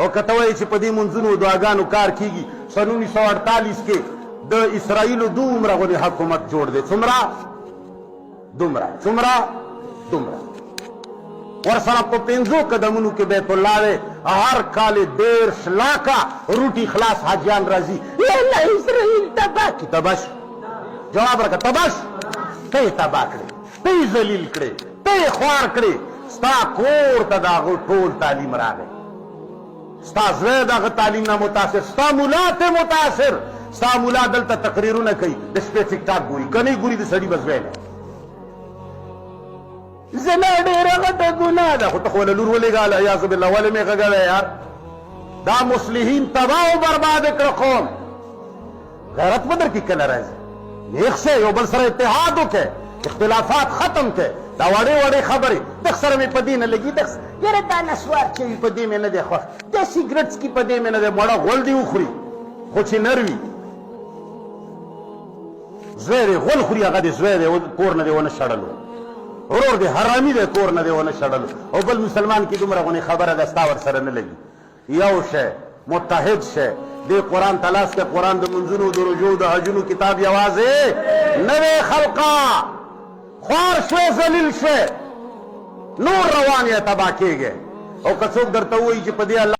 او کته وایي چې په دې منځونو دعاګانو کار کیږي سن 1948 کې د اسرائیلو دومره غونې حکومت جوړ دی دومره ورسره په 5 قدمونو کې بیت الله دی هر کال 10 لاکه روټي خلاص حاجیان راځي الله اسرائیل تباه کی تباش جواب راکړه تباش ته تباه کړې ته ذلیل کړې ته خوار کړې ستا کور ته د هغو ټول تعلیم راغی ستا زوی د هغه تعلیم نه متاثر ستا ملا ته متاثر ستا ملا دلته تقریرونه کوي د شپې ټیک ټاک ګوري که نه ګوري د سړي به زوی نه زنا ډېره غټه ګناه ده خو ته خو له لور ولېږه العیاذ بالله ولې مې غږوې یار دا مصلحین تباه او برباد کړه قوم غیرت به در کې کله راځي نیک شی یو بل سره اتحاد وکړئ اختلافات ختم کړئ دا وړې خبرې دغ سره مې په دې نه لګي یاره دا نسوار چې وي په دې مې نه دی خوښ دا سګرټ څکي په دې مې نه دی مړه غول دې وخوري خو چې نر وي زوی دی غول خوري هغه دې زوی دی کور نه دې ونه شړلو ورور دې حرامي دی کور نه دې ونه شړلو او بل مسلمان کې دومره غونې خبره ده ستا ورسره نه لګي یو شی متحد شی دې قرآن تلاش کې قرآن د منځونو د رجوع د حجونو کتاب یوازې نوې خلقه خوار شوی ذلیل شوی نور روان یې تباه کېږي او که څوک درته ووایي چې په دې الله